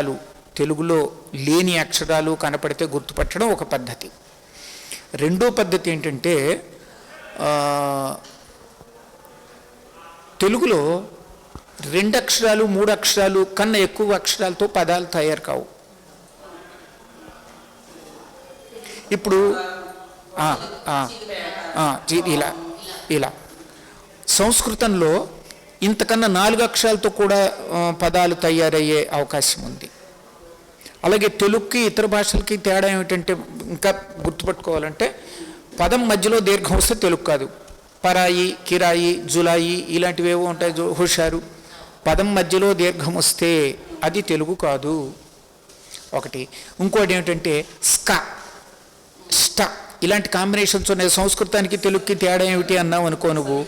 అక్షరాలు, తెలుగులో లేని అక్షరాలు కనపడితే గుర్తుపట్టడం ఒక పద్ధతి. రెండో పద్ధతి ఏంటంటే, తెలుగులో 2 అక్షరాలు 3 అక్షరాలు కన్నా ఎక్కువ అక్షరాలతో పదాలు తయారు కావు. ఇప్పుడు ఇలా ఇలా సంస్కృతంలో ఇంతకన్నా 4 అక్షరాలతో కూడా పదాలు తయారయ్యే అవకాశం ఉంది. అలాగే తెలుగుకి ఇతర భాషలకి తేడా ఏమిటంటే, ఇంకా గుర్తుపట్టుకోవాలంటే, పదం మధ్యలో దీర్ఘం వస్తే తెలుగు కాదు. పరాయి, కిరాయి, జులాయి ఇలాంటివేవో ఉంటాయి, హుషారు. పదం మధ్యలో దీర్ఘం వస్తే అది తెలుగు కాదు ఒకటి. ఇంకోటి ఏమిటంటే స్క, స్ట ఇలాంటి కాంబినేషన్స్ ఉన్నాయి. సంస్కృతానికి తెలుగుకి తేడా ఏమిటి అన్నావు అనుకో, నువ్వు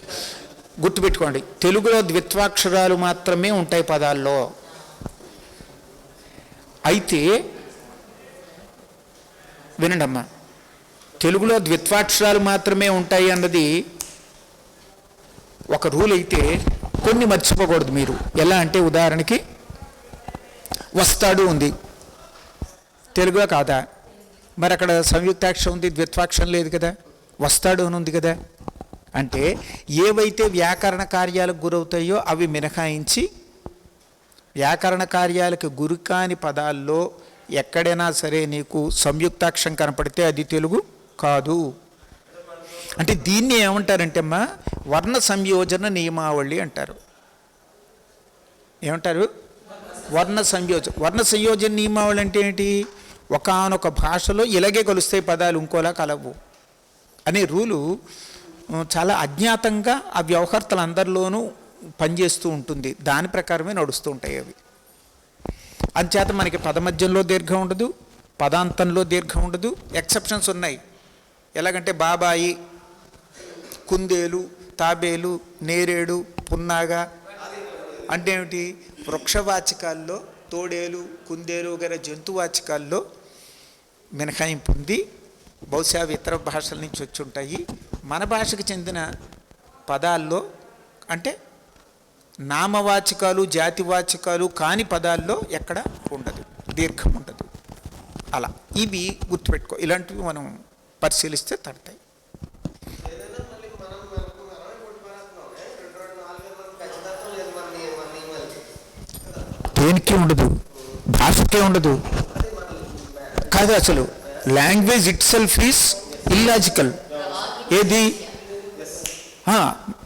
గుర్తుపెట్టుకోండి, తెలుగులో ద్విత్వాక్షరాలు మాత్రమే ఉంటాయి పదాల్లో. అయితే వినండి అమ్మా, తెలుగులో ద్విత్వాక్షరాలు మాత్రమే ఉంటాయి అన్నది ఒక రూల్. అయితే కొన్ని మర్చిపోకూడదు మీరు. ఎలా అంటే, ఉదాహరణకి వస్తాడు ఉంది, తెలుగులో కాదా? మరి అక్కడ సంయుక్తాక్షరం ఉంది, ద్విత్వాక్షరం లేదు కదా, వస్తాడు అని ఉంది కదా. అంటే ఏవైతే వ్యాకరణ కార్యాలకు గురవుతాయో అవి మినహాయించి, వ్యాకరణ కార్యాలకు గురి కాని పదాల్లో ఎక్కడైనా సరే నీకు సంయుక్తాక్షరం కనపడితే అది తెలుగు కాదు. అంటే దీన్ని ఏమంటారంటే అమ్మా, వర్ణ సంయోజన నియమావళి అంటారు. ఏమంటారు? వర్ణ సంయోజన నియమావళి అంటే ఏంటి? ఒకానొక భాషలో ఇలాగే కలుస్తాయి పదాలు, ఇంకోలా కలవు అనే రూలు చాలా అజ్ఞాతంగా ఆ వ్యవహర్తలందరిలోనూ పనిచేస్తూ ఉంటుంది. దాని ప్రకారమే నడుస్తూ ఉంటాయి అవి. అంచేత మనకి పదమధ్యంలో దీర్ఘం ఉండదు, పదాంతంలో దీర్ఘం ఉండదు. ఎక్సెప్షన్స్ ఉన్నాయి. ఎలాగంటే బాబాయి, కుందేలు, తాబేలు, నేరేడు, పున్నాగా అంటే ఏమిటి? వృక్షవాచకాల్లో తోడేలు, కుందేలు వగైరా జంతువాచకాల్లో మినహాయింపు ఉంది. బహుశా ఇతర భాషల నుంచి వచ్చి ఉంటాయి. మన భాషకు చెందిన పదాల్లో అంటే నామవాచకాలు, జాతివాచకాలు కాని పదాల్లో ఎక్కడ ఉండదు, దీర్ఘం ఉండదు. అలా ఇవి గుర్తుపెట్టుకో. ఇలాంటివి మనం పరిశీలిస్తే తడతాయి. దేనికి ఉండదు, భాషకే ఉండదు కాదు. అసలు language it self is illogical. ఏది?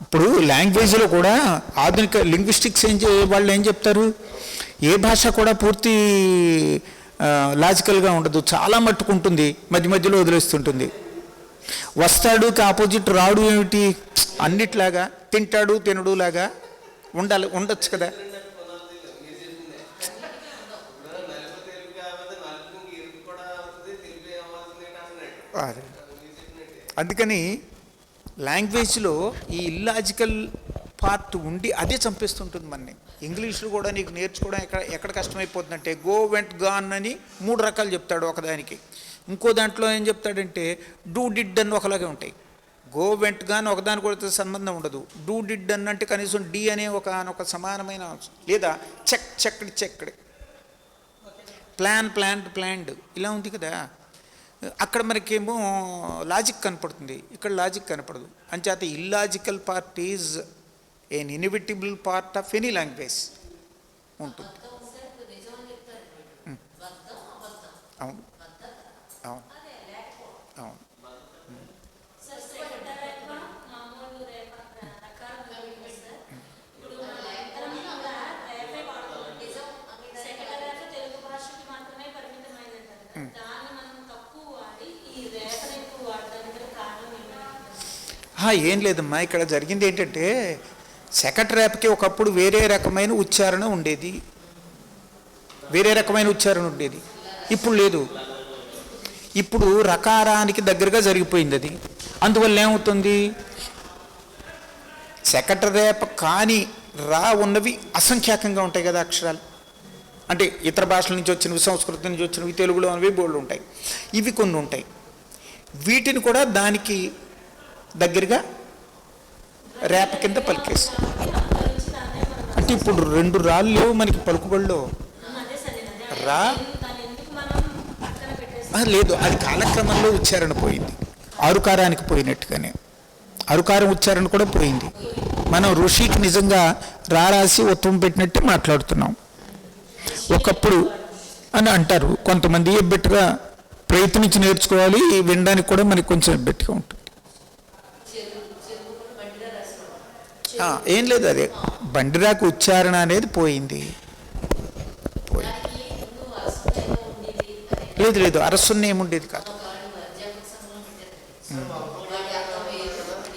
ఇప్పుడు లాంగ్వేజ్లో కూడా ఆధునిక లింగ్విస్టిక్స్ వాళ్ళు ఏం చెప్తారు, ఏ భాష కూడా పూర్తి లాజికల్గా ఉండదు, చాలా మట్టుకుంటుంది, మధ్య మధ్యలో వదిలేస్తుంటుంది. వస్తాడుకి ఆపోజిట్ రాడు ఏమిటి? అన్నిట్లాగా తింటాడు, తినడు లాగా ఉండొచ్చు కదా. అందుకని లాంగ్వేజ్లో ఈ ఇల్లాజికల్ పార్ట్ ఉండి అదే చంపేస్తుంటుంది మనని. ఇంగ్లీష్లో కూడా నీకు నేర్చుకోవడం ఎక్కడ కష్టమైపోతుందంటే, గో వెంట్ గాన్ అని 3 రకాలు చెప్తాడు ఒకదానికి. ఇంకో దాంట్లో ఏం చెప్తాడంటే డూ డిడ్ అని ఒకలాగే ఉంటాయి. గో వెంట్ గాన్ ఒకదాని కూడా సంబంధం ఉండదు. డూ డిడ్ అని అంటే కనీసం డి అనే ఒక సమానమైన, లేదా చెక్డ్ ప్లాన్డ్ ఇలా ఉంది కదా. అక్కడ మనకేమో లాజిక్ కనపడుతుంది, ఇక్కడ లాజిక్ కనపడదు. అంచేత illogical part is an inevitable part of any language ఉంటుంది. అవును అవును అవును. ఏం లేదమ్మా, ఇక్కడ జరిగింది ఏంటంటే, సెకండ్ ర్యాప్కి ఒకప్పుడు వేరే రకమైన ఉచ్చారణ ఉండేది, ఇప్పుడు లేదు. ఇప్పుడు రకారానికి దగ్గరగా జరిగిపోయింది అది. అందువల్ల ఏమవుతుంది, సెకండ్ ర్యాప్ కానీ రా ఉన్నవి అసంఖ్యాకంగా ఉంటాయి కదా అక్షరాలు. అంటే ఇతర భాషల నుంచి వచ్చినవి, సంస్కృతం నుంచి వచ్చినవి, తెలుగులో అనేవి బోల్డ్ ఉంటాయి. ఇవి కొన్ని ఉంటాయి. వీటిని కూడా దానికి దగ్గరగా ర్యాప్ కింద పలికేస్తాం. అంటే ఇప్పుడు 2 రాళ్ళు లేవు మనకి పలుకుబడిలో. రా లేదు, అది కాలక్రమంలో ఉచ్చారణ పోయింది, ఆరుకారానికి పోయినట్టుగానే అరుకారం ఉచ్చారణ కూడా పోయింది. మనం ఋషికి నిజంగా రారాసి ఉత్తమం పెట్టినట్టే మాట్లాడుతున్నాం. ఒకప్పుడు అని అంటారు కొంతమంది, ఎబ్బెట్టుగా ప్రయత్నించి నేర్చుకోవాలి, వినడానికి కూడా మనకి కొంచెం ఎబ్బెట్టుగా ఉంటుంది. ఏం లేదు, అదే బండిరాకు ఉచ్చారణ అనేది పోయింది. లేదు లేదు, అరసున్న ఏముండేది కాదు.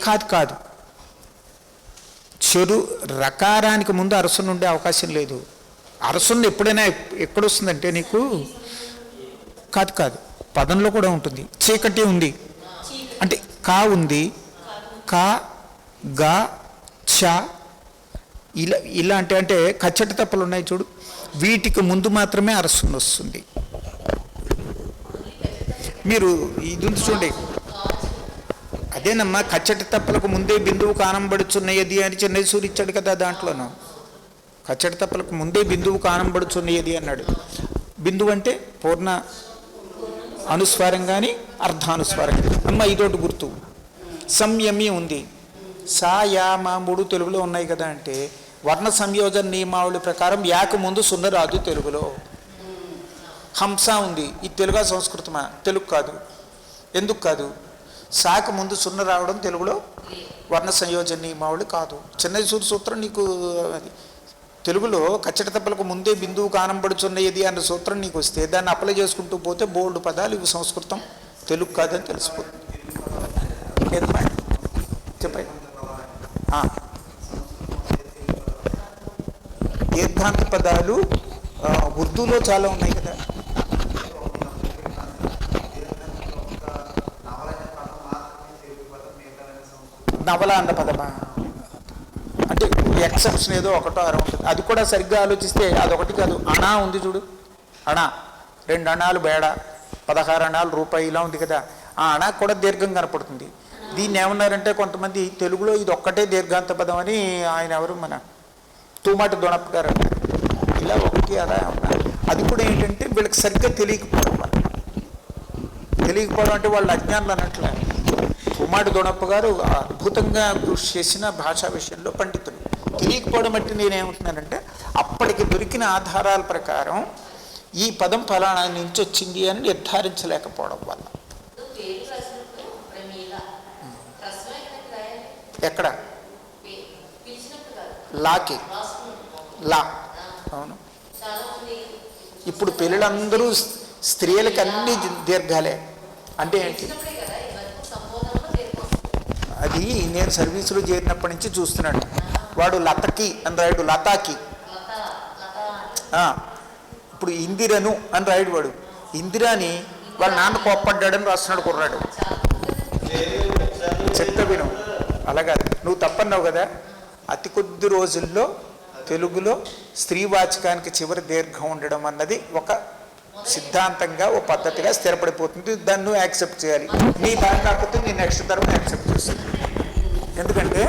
కాదు కాదు, చెరు రకారానికి ముందు అరసున్న ఉండే అవకాశం లేదు. అరసున్న ఎప్పుడైనా ఎక్కడొస్తుందంటే నీకు కాదు కాదు, పదంలో కూడా ఉంటుంది. చీకటి ఉంది అంటే కా ఉంది, కా గా చ ఇలా ఇలాంటి అంటే కచ్చటి తప్పలు ఉన్నాయి చూడు, వీటికి ముందు మాత్రమే అరసున్న వస్తుంది. మీరు ఇది ఉంది చూడండి, అదేనమ్మా కచ్చటి తప్పలకు ముందే బిందువు కానంబడుచున్నది అని చెన్నైసూరి ఇచ్చాడు కదా దాంట్లోనూ. కచ్చటి తప్పలకు ముందే బిందువు కానంబడుచున్నది అన్నాడు. బిందువు అంటే పూర్ణ అనుస్వారం కానీ అర్ధానుస్వారం. అమ్మ ఇదోటి గుర్తు, సంయమి ఉంది, సా యా మా మూడు తెలుగులో ఉన్నాయి కదా అంటే వర్ణ సంయోజన నియమావళి ప్రకారం యాకు ముందు సున్న రాదు తెలుగులో. హంస ఉంది, ఇది తెలుగా సంస్కృతమా? తెలుగు కాదు. ఎందుకు కాదు? సాకు ముందు సున్న రావడం తెలుగులో వర్ణ సంయోజన నియమావళి కాదు. చెన్నైసూరి సూత్రం నీకు అది తెలుగులో కచ్చటి తప్పలకు ముందే బిందువు కానంబడుచున్నది అన్న సూత్రం నీకు వస్తే దాన్ని అప్లై చేసుకుంటూ పోతే బోల్డ్ పదాలు ఇవి సంస్కృతం, తెలుగు కాదని తెలిసిపోతుంది. చెప్పండి. దీర్ఘాంత పదాలు ఉర్దూలో చాలా ఉన్నాయి కదా. నవల అన్న పదమా అంటే ఎక్సెప్షన్ ఏదో ఒకటో అర ఉంటుంది. అది కూడా సరిగ్గా ఆలోచిస్తే అదొకటి కాదు. అణా ఉంది చూడు, అణా 2 అణాలు బేడ 16 అణాలు రూపాయి ఇలా ఉంది కదా, ఆ అణా కూడా దీర్ఘం కనపడుతుంది. దీన్ని ఏమన్నారంటే కొంతమంది తెలుగులో ఇది ఒక్కటే దీర్ఘాంత పదం అని, ఆయన ఎవరు మన తూమాటి దొనప్ప గారు అన్నారు. ఇలా ఒకటి అలా ఉన్నారు. అది కూడా ఏంటంటే వీళ్ళకి సరిగ్గా తెలియకపోవడం వల్ల. తెలియకపోవడం అంటే వాళ్ళు అజ్ఞానులు అన్నట్లే. తూమాటి దొనప్ప గారు అద్భుతంగా కృషి చేసిన భాషా విషయంలో పండితులు. తెలియకపోవడం అంటే నేనేమంటున్నానంటే అప్పటికి దొరికిన ఆధారాల ప్రకారం ఈ పదం ఫలానా నుంచి వచ్చింది అని నిర్ధారించలేకపోవడం వల్ల. ఎక్కడ లాకి లా, అవును. ఇప్పుడు పెళ్ళిళ్ళందరూ స్త్రీలకి అన్ని దీర్ఘాలే అంటే ఏంటి? అది నేను సర్వీసులో చేరినప్పటి నుంచి చూస్తున్నాడు. వాడు లతకి అని రాయుడు, లతాకి. ఇప్పుడు ఇందిరను అని రాయుడు, వాడు ఇందిరాని వాళ్ళ నాన్న కోప్పడ్డాడని రాస్తున్నాడు కుర్రాడు. చెత్త విను, అలాగా నువ్వు తప్పన్నావు కదా. అతి కొద్ది రోజుల్లో తెలుగులో స్త్రీవాచకానికి చివరి దీర్ఘం ఉండడం అన్నది ఒక సిద్ధాంతంగా ఓ పద్ధతిగా స్థిరపడిపోతుంది. దాన్ని నువ్వు యాక్సెప్ట్ చేయాలి. నీ దాని కాకపోతే నీ నెక్స్ట్ తరం యాక్సెప్ట్ చేస్తుంది. ఎందుకంటే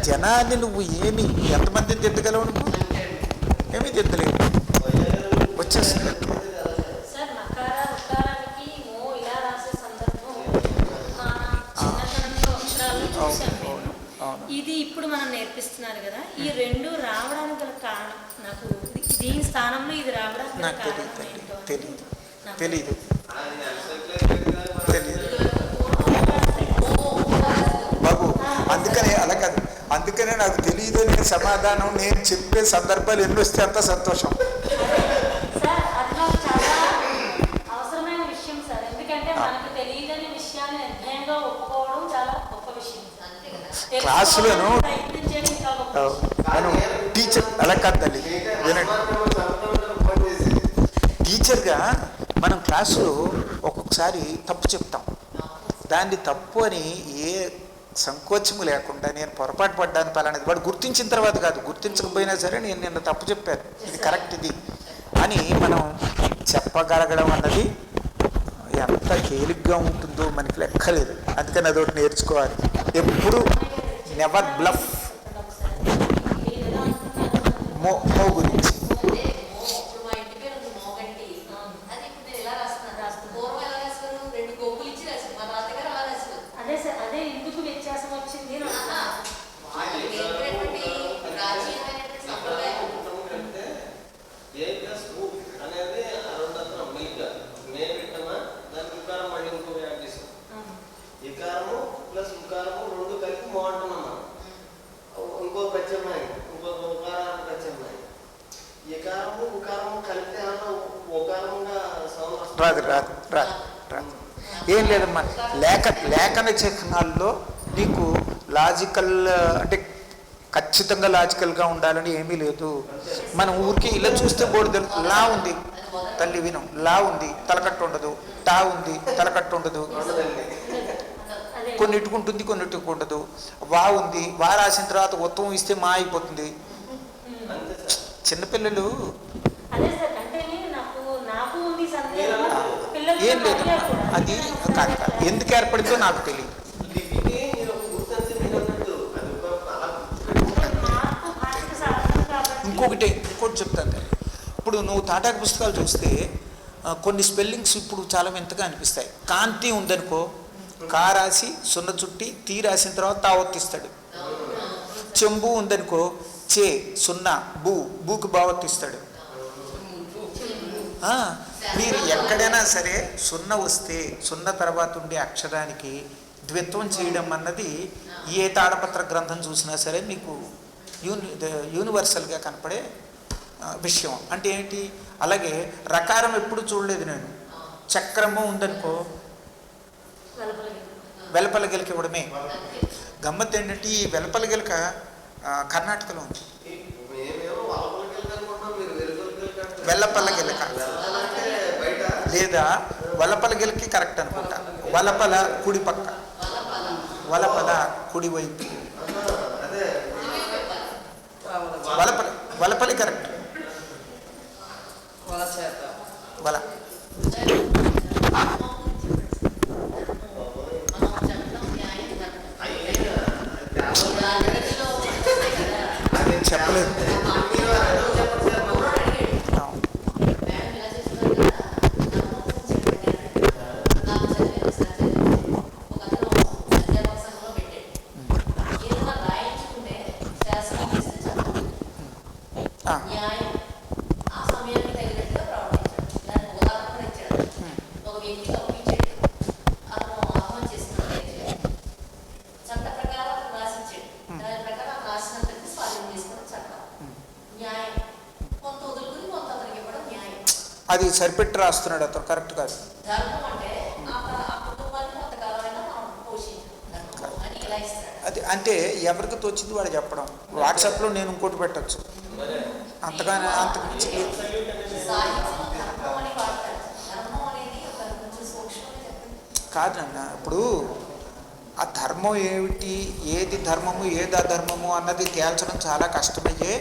జనాన్ని నువ్వు ఏమి ఎంతమందిని దిద్దగలవు? నువ్వు ఏమీ దిద్దలేవు, వచ్చేస్తుంది. ఇది ఇప్పుడు మనం నేర్పిస్తున్నారు కదా, ఈ రెండు రావడానికి గల కారణం నాకు దీని స్థానంలో ఇది రావడానికి తెలీదు. బాబు అందుకనే అలా కాదు, అందుకనే నాకు తెలియదు అనే సమాధానం నేను చెప్పే సందర్భాలు ఎన్ని వస్తే అంత సంతోషం. సార్ అది నాకు చాలా అవసరమైన విషయం సార్. ఎందుకంటే మనకు తెలియదని విషయాన్ని నిర్భయంగా ఒప్పుకోవడం చాలా గొప్ప విషయం. క్లాసులను టీచర్ అలా కాదు తల్లి, వినండి. టీచర్గా మనం క్లాసులో ఒక్కొక్కసారి తప్పు చెప్తాం. దాన్ని తప్పు అని ఏ సంకోచము లేకుండా నేను పొరపాటు పడ్డాను పలానది వాడు గుర్తించిన తర్వాత కాదు, గుర్తించకపోయినా సరే నేను నిన్న తప్పు చెప్పాను, ఇది కరెక్ట్ ఇది అని మనం చెప్పగలగడం అన్నది ఎంత తేలిగ్గా ఉంటుందో మనకి లెక్కలేదు. అందుకని అదొకటి నేర్చుకోవాలి. ఎప్పుడు నెవర్ బ్లఫ్. మో గురించి రాదు రాదు రాదు రాదు. ఏం లేదమ్మా, లేఖన చిహ్నాల్లో నీకు లాజికల్ అంటే ఖచ్చితంగా లాజికల్గా ఉండాలని ఏమీ లేదు. మనం ఊరికి ఇలా చూస్తే బోర్డు లా ఉంది తల్లి వినం, లా ఉంది తలకట్టు ఉండదు, టా ఉంది తలకట్టు ఉండదు, కొన్నిటికి ఉంటుంది కొన్నిటికి ఉండదు, వా ఉంది వా రాసిన తర్వాత ఉత్తమం ఇస్తే మా అయిపోతుంది. చిన్నపిల్లలు ఏం లేదు, అది ఎందుకు ఏర్పడిందో నాకు తెలియదు. ఇంకొకటి చెప్తాను. ఇప్పుడు నువ్వు తాటాకు పుస్తకాలు చూస్తే కొన్ని స్పెల్లింగ్స్ ఇప్పుడు చాలా వింతగా అనిపిస్తాయి. కాంతి ఉందనుకో, కా రాసి సున్న చుట్టి తీ రాసిన తర్వాత తావత్తిస్తాడు. చెంబు ఉందనుకో, చే సున్నా బూకి బావత్తిస్తాడు. మీరు ఎక్కడైనా సరే సున్న వస్తే సున్న తర్వాత ఉండే అక్షరానికి ద్విత్వం చేయడం అన్నది ఏ తాళపత్ర గ్రంథం చూసినా సరే మీకు యూనివర్సల్గా కనపడే విషయం. అంటే ఏంటి? అలాగే రకారం ఎప్పుడు చూడలేదు నేను. చక్రము ఉందనుకో వెలపల గిలక ఇవ్వడమే. గమ్మత్ ఏంటంటే ఈ వెలపల గిలక కర్ణాటకలో ఉంది. వెల్లపల్ల గిలక లేదా వలపల గిలకి కరెక్ట్ అనుకుంటా. వలపల కుడి పక్క, వలపల కుడి వైపు, వలపలి కరెక్ట్. వల చెప్పలేదు. అది సరిపెట్టి రాస్తున్నాడు అతను, కరెక్ట్ కాదు. అది అంటే ఎవరికి తోచింది వాడు చెప్పడం. వాట్సాప్లో నేను ఇంకోటి పెట్టచ్చు, అంతగానే అంతకుమించి కాదు నాన్న. ఇప్పుడు ఆ ధర్మం ఏమిటి, ఏది ధర్మము ఏది అధర్మము అన్నది తేల్చడం చాలా కష్టమయ్యే.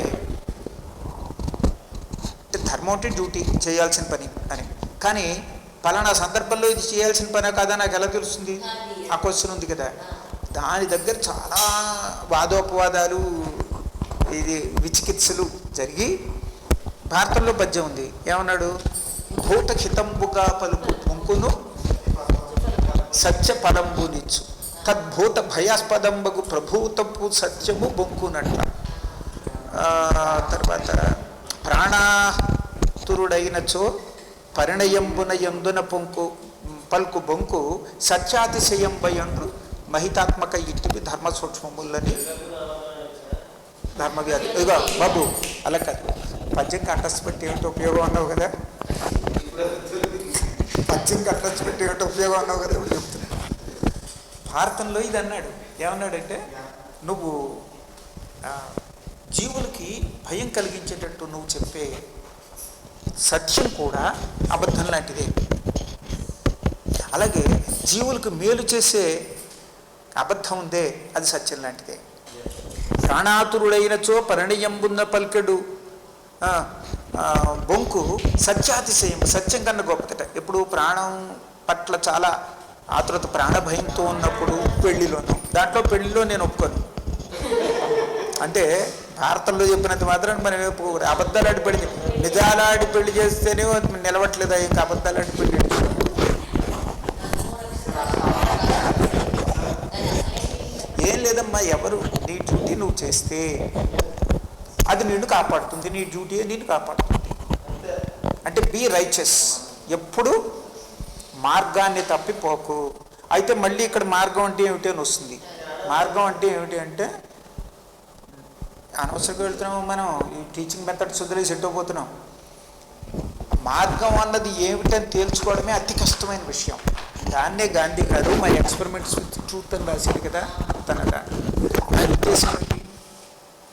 ధర్మం అంటే డ్యూటీ, చేయాల్సిన పని అని. కానీ పలానా సందర్భంలో ఇది చేయాల్సిన పనే కాదా నాకు ఎలా తెలుస్తుంది? ఆ క్వశ్చన్ ఉంది కదా. దాని దగ్గర చాలా వాదోపవాదాలు, ఇది విచికిత్సలు జరిగి భారతంలో పద్యం ఉంది. ఏమన్నాడు? భూత హితంబుగా పలుకు పొంకును సత్య పదంబునిచ్చు, తద్భూత భయాస్పదంబగు ప్రభూతపు సత్యము బొంకునట్ల. తర్వాత ప్రాణాతురుడైనచో పరిణయంబున ఎందున పొంకు పలుకు బొంకు సత్యాతిశయంబయండ్రు మహితాత్మక ఇట్టివి ధర్మ సూక్ష్మములని ధర్మవ్యాధి. ఇదిగో బాబు అలా కాదు, పద్యం కంటస్థ పెట్టి ఏమిటి ఉపయోగం అన్నావు కదా, పద్యం కంటస్థ పెట్టి ఏమిటి ఉపయోగం అన్నావు కదా, ఇప్పుడు చెప్తున్నా. భారతంలో ఇది అన్నాడు. ఏమన్నాడంటే, నువ్వు జీవులకి భయం కలిగించేటట్టు నువ్వు చెప్పే సత్యం కూడా అబద్ధం లాంటిదే. అలాగే జీవులకు మేలు చేసే అబద్ధం ఉందే, అది సత్యం లాంటిదే. ప్రాణాతురుడైనచో పరిణయంబున్న పలికెడు బొంకు సత్యాతిశయం, సత్యం కన్నా గొప్పదట. ఎప్పుడు ప్రాణం పట్ల చాలా ఆతురత, ప్రాణభయంతో ఉన్నప్పుడు పెళ్లిలోను, దాంట్లో పెళ్లిలో నేను ఒప్పుకోను. అంటే భారతంలో చెప్పినంత మాత్రం మనం అబద్ధాలాడి పెళ్లి, నిజాలాడి పెళ్లి చేస్తేనే నిలవట్లేదా? ఇంకా అబద్ధాలాడి పెళ్లి ఏం లేదమ్మా. ఎవరు నీ డ్యూటీ నువ్వు చేస్తే అది నిన్ను కాపాడుతుంది, నీ డ్యూటీ నిన్ను కాపాడుతుంది. అంటే బీ రైచస్, ఎప్పుడు మార్గాన్ని తప్పిపోకు. అయితే మళ్ళీ ఇక్కడ మార్గం అంటే ఏమిటి అని వస్తుంది. మార్గం అంటే ఏమిటి అంటే, అనవసరంగా వెళ్తున్నాము మనం, ఈ టీచింగ్ మెథడ్స్ వదిలేసి ఎట్టోపోతున్నాం. మార్గం అన్నది ఏమిటని తేల్చుకోవడమే అతి కష్టమైన విషయం. దాన్నే గాంధీ గారు మై ఎక్స్పెరిమెంట్స్ విత్ ట్రూత్ అని రాశాడు కదా. ఆయన ఉద్దేశం ఏంటి?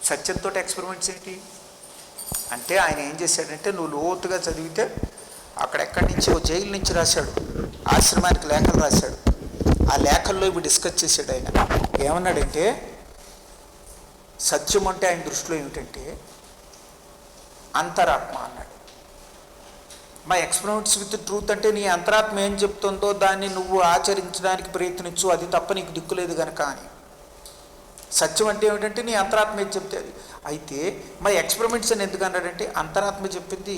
సత్యంతో ఎక్స్పెరిమెంట్స్ ఏంటి అంటే ఆయన ఏం చేశాడంటే, నువ్వు లోతుగా చదివితే అక్కడెక్కడి నుంచి ఓ జైలు నుంచి రాశాడు, ఆశ్రమానికి లేఖలు రాశాడు. ఆ లేఖల్లో ఇవి డిస్కస్ చేశాడు. ఆయన ఏమన్నాడంటే, సత్యం అంటే ఆయన దృష్టిలో ఏమిటంటే అంతరాత్మ అన్నాడు. మై ఎక్స్పెరిమెంట్స్ విత్ ట్రూత్ అంటే నీ అంతరాత్మ ఏం చెప్తుందో దాన్ని నువ్వు ఆచరించడానికి ప్రయత్నించు, అది తప్ప నీకు దిక్కులేదు కనుక అని. సత్యం అంటే ఏమిటంటే నీ అంతరాత్మ ఏం చెప్తే అది. అయితే మై ఎక్స్పెరిమెంట్స్ అని ఎందుకు అన్నాడంటే, అంతరాత్మ చెప్పింది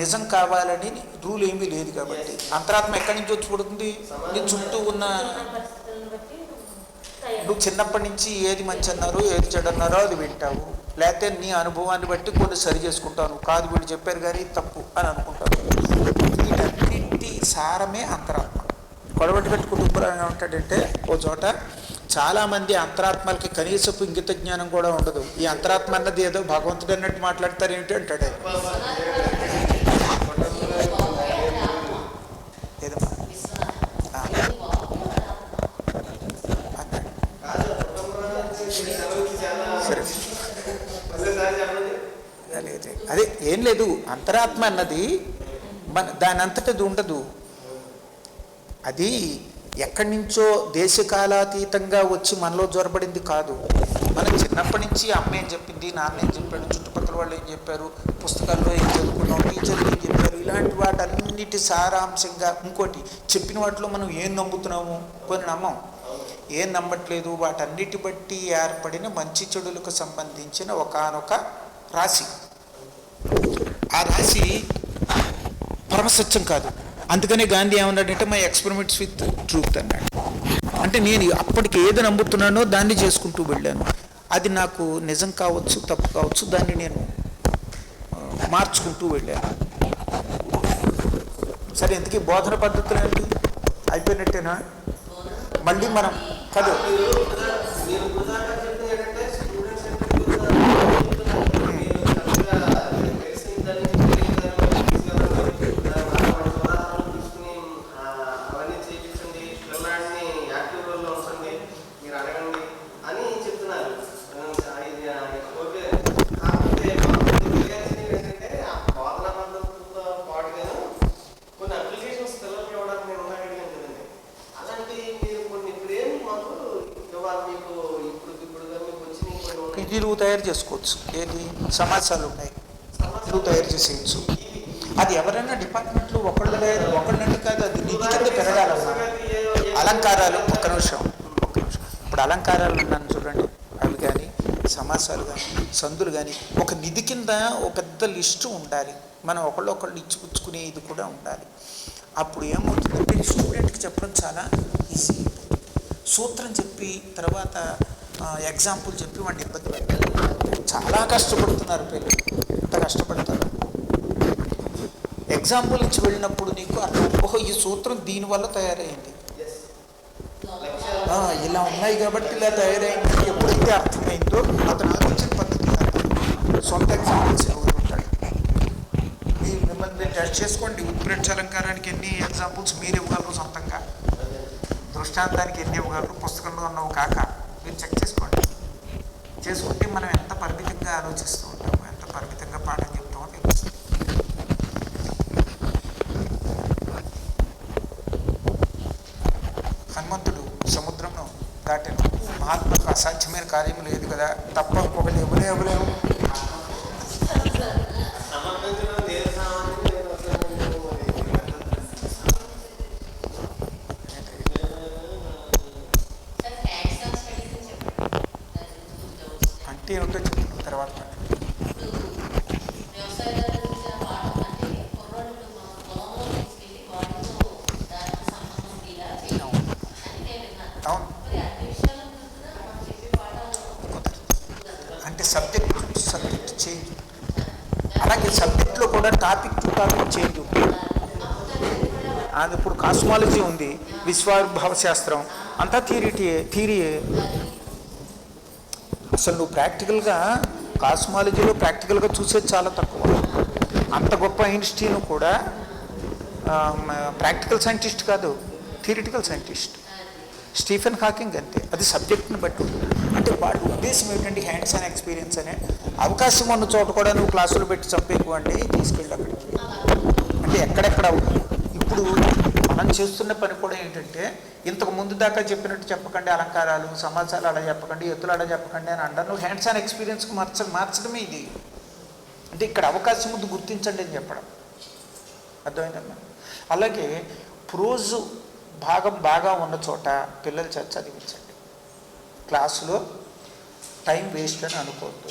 నిజం కావాలని రూల్ ఏమీ లేదు కాబట్టి. అంతరాత్మ ఎక్కడి నుంచి వచ్చి పుడుతుంది? నీ చుట్టూ ఉన్న, నువ్వు చిన్నప్పటి నుంచి ఏది మంచి అన్నారో ఏది చెడు అన్నారో అది వింటావు, లేకపోతే నీ అనుభవాన్ని బట్టి కొన్ని సరి చేసుకుంటాను. కాదు వీళ్ళు చెప్పారు కానీ తప్పు అని అనుకుంటాను. వీటన్నింటి సారమే అంతరాత్మ. కొడవటిగట్టు కుటుంబంలో ఏమంటాడంటే, ఓ చోట చాలామంది అంతరాత్మలకి కనీసపు ఇంగిత జ్ఞానం కూడా ఉండదు. ఈ అంతరాత్మ అన్నది ఏదో భగవంతుడు అన్నట్టు మాట్లాడతారు ఏమిటి అంటాడు. ఏదమ్మా సరే, అదే ఏం లేదు. అంతరాత్మ అన్నది దాని అంతటది ఉండదు. అది ఎక్కడి నుంచో దేశకాలాతీతంగా వచ్చి మనలో జ్వరబడింది కాదు. మనం చిన్నప్పటి నుంచి అమ్మ ఏం చెప్పింది, నాన్న ఏం చెప్పాడు, చుట్టుపక్కల వాళ్ళు ఏం చెప్పారు, పుస్తకాల్లో ఏం చదువుకున్నాం, టీచర్లు ఏం చెప్పారు, ఇలాంటి వాటన్నిటి సారాంశంగా. ఇంకోటి, చెప్పిన వాటిలో మనం ఏం నమ్ముతున్నాము, కొన్ని నమ్మం, ఏం నమ్మట్లేదు. వాటన్నిటి బట్టి ఏర్పడిన మంచి చెడులకు సంబంధించిన ఒకానొక రాశి. ఆ రాశి పరమసత్యం కాదు. అందుకనే గాంధీ ఏమన్నాడంటే, మై ఎక్స్పెరిమెంట్స్ విత్ ట్రూత్ అన్నాడు. అంటే నేను అప్పటికి ఏది నమ్ముతున్నానో దాన్ని చేసుకుంటూ వెళ్ళాను. అది నాకు నిజం కావచ్చు, తప్పు కావచ్చు, దాన్ని నేను మార్చుకుంటూ వెళ్ళాను. సరే, ఎందుకు బోధన పద్ధతులు ఏంటి? అయిపోయినట్టేనా? మళ్ళీ మనం కాదు, నువ్వు తయారు చేసుకోవచ్చు. ఏది సమాచారాలు ఉన్నాయి, నువ్వు తయారు చేసేయచ్చు. అది ఎవరైనా డిపార్ట్మెంట్లో ఒకళ్ళంటే కాదు, అది నిధి కింద పెరగాలన్నా. అలంకారాలు ఒక్క నిమిషం. ఇప్పుడు అలంకారాలు ఉన్నాను చూడండి, అవి కానీ సమాసాలు కానీ సందులు కానీ ఒక నిధి కింద ఒక పెద్ద లిస్టు ఉండాలి. మనం ఒకళ్ళు ఇచ్చిపుచ్చుకునే ఇది కూడా ఉండాలి. అప్పుడు ఏమవుతుందంటే స్టూడెంట్కి చెప్పడం చాలా ఈజీ. సూత్రం చెప్పి తర్వాత ఎగ్జాంపుల్ చెప్పి వాడిని ఇబ్బంది పెట్టాలి. చాలా కష్టపడుతున్నారు పిల్లలు, ఎంత కష్టపడతారు. ఎగ్జాంపుల్ ఇచ్చి వెళ్ళినప్పుడు నీకు అర్థం, ఓహో ఈ సూత్రం దీనివల్ల తయారైంది, ఇలా ఉన్నాయి కాబట్టి ఇలా తయారైంది. ఎప్పుడైతే అర్థమైందో అతను ఆలోచన పద్ధతి సొంత ఎగ్జాంపుల్స్ ఉంటాడు. మిమ్మల్ని టెస్ట్ చేసుకోండి. ఉత్ప్రేక్ష అలంకారానికి ఎన్ని ఎగ్జాంపుల్స్ మీరు ఇవ్వగలరు సొంతంగా, దృష్టాంతానికి ఎన్ని ఇవ్వగలరు, పుస్తకంలో ఉన్నవి కాక మీరు చెక్ చేసుకోండి. చేసుకుంటే మనం ఎంత పరిమితంగా ఆలోచిస్తూ ఉంటాము, ఎంత పరిమితంగా పాఠం చెప్తామో తెలుస్తుంది. హనుమంతుడు సముద్రంలో దాటాను. మహాత్ములకు అసాధ్యమైన కార్యం లేదు కదా, తప్ప ఇంకొకటి ఎవరేవు. అంటే ఏమిటో చెప్తున్న తర్వాత అవును, అంటే సబ్జెక్ట్ చేంజ్. అలాగే సబ్జెక్ట్లో కూడా టాపిక్ టు టాపిక్ చేంజ్ ఉంటుంది. అది ఇప్పుడు కాస్మాలజీ ఉంది, విశ్వాభావ శాస్త్రం అంతా థియరీయే. అసలు నువ్వు ప్రాక్టికల్గా కాస్మాలజీలో ప్రాక్టికల్గా చూసేది చాలా తక్కువ. అంత గొప్ప ఐన్స్టీన్ కూడా ప్రాక్టికల్ సైంటిస్ట్ కాదు, థియరిటికల్ సైంటిస్ట్. స్టీఫెన్ హాకింగ్ అంతే, అది సబ్జెక్ట్ని బట్టి ఉంటుంది. అంటే వాటి ఉద్దేశం ఏంటంటే హ్యాండ్స్ ఆన్ ఎక్స్పీరియన్స్ అనే అవకాశం ఉన్న చోట కూడా నువ్వు క్లాసులు పెట్టి చంపేకువండి, తీసుకెళ్ళి అక్కడికి. అంటే ఎక్కడెక్కడ ఇప్పుడు మనం చేస్తున్న పని కూడా ఏంటంటే, ఇంతకు ముందు దాకా చెప్పినట్టు చెప్పకండి, అలంకారాలు సమాసాలు అలా చెప్పకండి, ఎత్తులు అలా చెప్పకండి అని అంటారు. నువ్వు హ్యాండ్స్ ఆన్ ఎక్స్పీరియన్స్కి మార్చడమే ఇది. అంటే ఇక్కడ అవకాశం ముందు గుర్తించండి అని చెప్పడం, అర్థమైందమ్మా. అలాగే ప్రోజు భాగం బాగా ఉన్న చోట పిల్లలు చదివించండి. క్లాసులో టైం వేస్ట్ అని అనుకోవద్దు.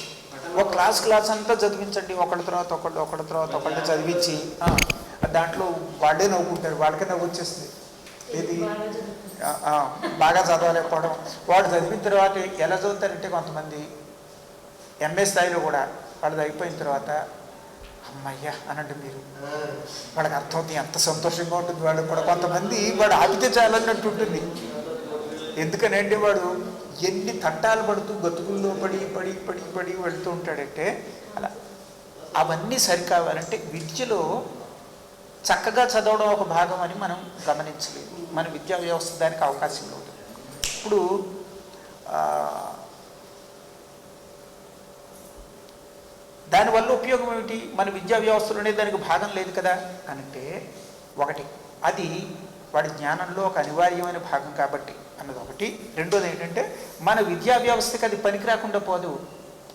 ఒక క్లాస్ అంతా చదివించండి, ఒకళ్ళ తర్వాత ఒకళ్ళు చదివించి దాంట్లో వాళ్ళే నవ్వుకుంటారు, వాళ్ళకే నవ్వు వచ్చేస్తుంది. ఇది బాగా చదవలేకపోవడం. వాడు చదివిన తర్వాత ఎలా చదువుతారంటే, కొంతమంది ఎంఏ స్థాయిలో కూడా వాళ్ళది అయిపోయిన తర్వాత అమ్మయ్యా అనండి మీరు, వాళ్ళకి అర్థమవుతుంది, ఎంత సంతోషంగా ఉంటుంది వాళ్ళకి కూడా. కొంతమంది వాడు ఆపితే చాలన్నట్టు ఉంటుంది. ఎందుకనంటే వాడు ఎన్ని తట్టాలు పడుతూ గతుకుల్లో పడి వెళుతూ ఉంటాడంటే అలా. అవన్నీ సరికావాలంటే విద్యలో చక్కగా చదవడం ఒక భాగం అని మనం గమనించలేదు. మన విద్యా వ్యవస్థ దానికి అవకాశం లేదు. ఇప్పుడు దానివల్ల ఉపయోగం ఏమిటి? మన విద్యా వ్యవస్థలోనే దానికి భాగం లేదు కదా అంటే, ఒకటి అది వాడి జ్ఞానంలో ఒక అనివార్యమైన భాగం కాబట్టి అన్నది ఒకటి. రెండోది ఏంటంటే, మన విద్యా వ్యవస్థకి అది పనికి రాకుండా పోదు.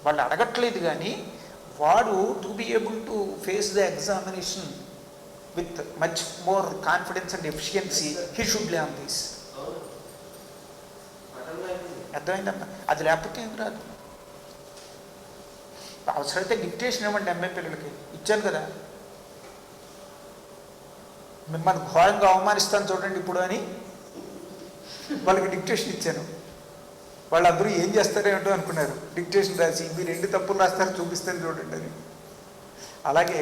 వాళ్ళు అడగట్లేదు, కానీ వాడు to be able to face the examination with much more confidence and efficiency, he should learn this. అర్థమైందమ్మా? అది లేకపోతే ఏం రాదు. అవసరమైతే డిక్టేషన్ ఇవ్వండి ఎంఏ పిల్లలకి, ఇచ్చాను కదా. మిమ్మల్ని ఘోరంగా అవమానిస్తాను చూడండి ఇప్పుడు అని వాళ్ళకి డిక్టేషన్ ఇచ్చాను. వాళ్ళందరూ ఏం చేస్తారేమిటో అనుకున్నారు. డిక్టేషన్ రాసి మీరు 2 తప్పులు రాస్తారు చూపిస్తాను చూడండి అని. అలాగే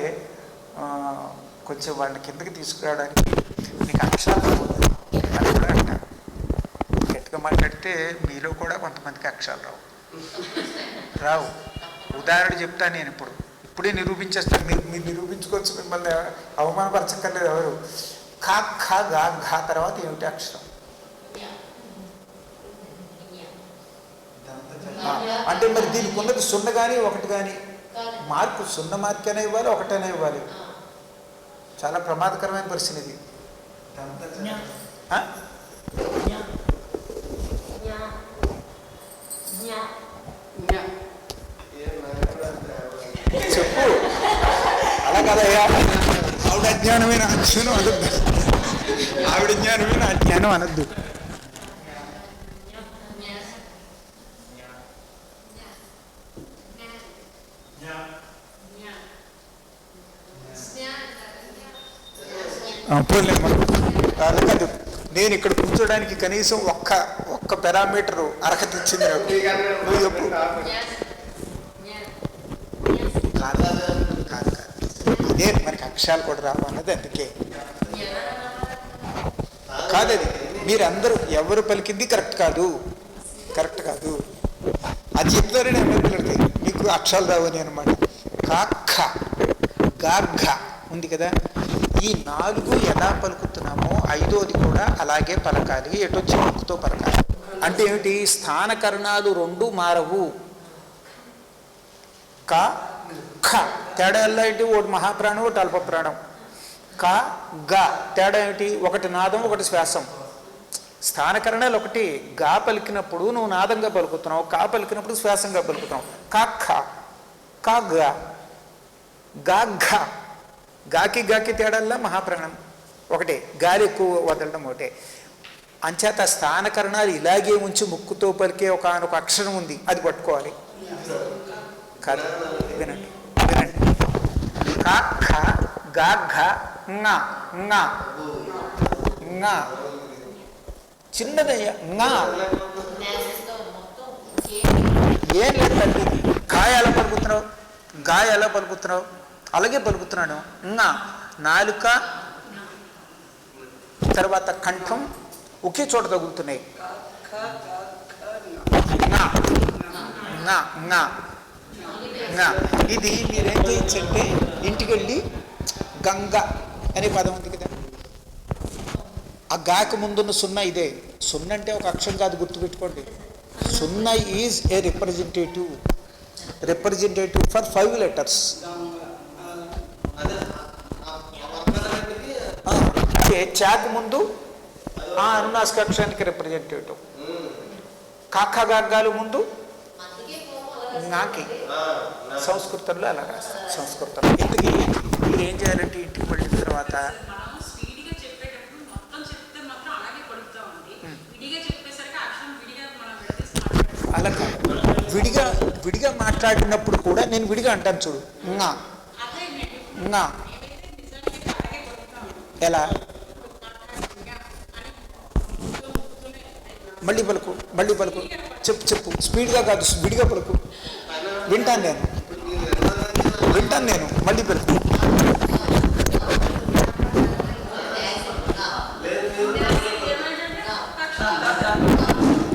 కొంచెం వాళ్ళని కిందకి తీసుకురావడానికి నీకు అక్షరాలు అని కూడా అంటారు. గట్టిగా మాట్లాడితే మీలో కూడా కొంతమందికి అక్షరాలు రావు. ఉదాహరణ చెప్తాను నేను. ఇప్పుడే నిరూపించేస్తాను. మీరు నిరూపించుకోవచ్చు, మిమ్మల్ని అవమానపరచక్కర్లేదు ఎవరు. ఖా ఖా గా ఘా తర్వాత ఏమిటి అక్షరం? అంటే మరి దీనికి ఉన్నది 0 కానీ 1 కానీ మార్కు. 0 మార్క్ అయినా ఇవ్వాలి, 1 అయినా ఇవ్వాలి. చాలా ప్రమాదకరమైన పరిస్థితి ఇది. చెప్పు. అలా కదయ్యా, ఆవిడ అజ్ఞానమైన అజ్ఞానం అనద్దు, ఆవిడ జ్ఞానమైన అజ్ఞానం అనద్దు. కాదు, నేను ఇక్కడ కూర్చోడానికి కనీసం ఒక్క పారామీటరు అర్హత ఇచ్చింది నాకు. నువ్వు చెప్పు. కాదు ఇదే మనకి అక్షరాలు కూడా రావన్నది. అందుకే కాదది మీరందరూ ఎవరు పలికింది కరెక్ట్ కాదు. అది చెప్తారని పిల్లలకి మీకు అక్షరాలు రావని అనమాట. కాఖ గాఘ ఉంది కదా, ఈ 4 ఎలా పలుకుతున్నామో 5వది కూడా అలాగే పలకాలి. ఎటొచ్చి ముక్కుతో పలకాలి. అంటే ఏమిటి? స్థానకరణాలు 2 మారవు. క ఖ తేడా ఎలా ఏంటి? ఒకటి మహాప్రాణం, ఒకటి అల్పప్రాణం. క గ తేడా ఏమిటి? ఒకటి నాదం, ఒకటి శ్వాసం. స్థానకరణాలు ఒకటి. గా పలికినప్పుడు నువ్వు నాదంగా పలుకుతున్నావు, కా పలికినప్పుడు శ్వాసంగా పలుకుతున్నావు. క ఖ క గ గా ఘ. గాకి తేడాల్లో మహాప్రాణం ఒకటే, గాలి ఎక్కువ వదలడం ఒకటే. అంచేత స్థానకరణాలు ఇలాగే ఉంచి ముక్కుతో పలికే ఒక అక్షరం ఉంది, అది పట్టుకోవాలి. కాదు, వినండి. కా ఖ గా ఘ ङ చిన్నదయ్యా. ఏం లేదు తల్లి. కాయ ఎలా పలుకుతున్నావు, గాయ ఎలా పలుకుతున్నావు? అలాగే పలుకుతున్నాను. నాలుక తర్వాత కంఠం ఒకే చోట తగులుతున్నాయి. ఇది మీరేం చేయొచ్చంటే ఇంటికి వెళ్ళి గంగ అనే పదం ఉంది కదా, ఆ గాకు ముందున్న సున్నా ఇదే. సున్నా అంటే ఒక అక్షరం కాదు, గుర్తుపెట్టుకోండి. సున్నా is a representative for 5 letters. అంటే చాకు ముందు ఆ అనునాసిక అక్షరానికి రిప్రజెంటేటివ్, కాకా గాగాలు ముందు నాకి. సంస్కృతంలో అలా రాస్తారు. సంస్కృతంలో ఇంటికి మీరు ఏం చేయాలంటే ఇంటికి వెళ్ళిన తర్వాత అలా కాదు, విడిగా మాట్లాడినప్పుడు కూడా నేను విడిగా అంటాను చూడు, నా నా ఎలా మళ్ళీ పలుకు చెప్పు స్పీడ్గా కాదు, విడిగా పలుకు. వింటాను నేను మళ్ళీ పలుకు.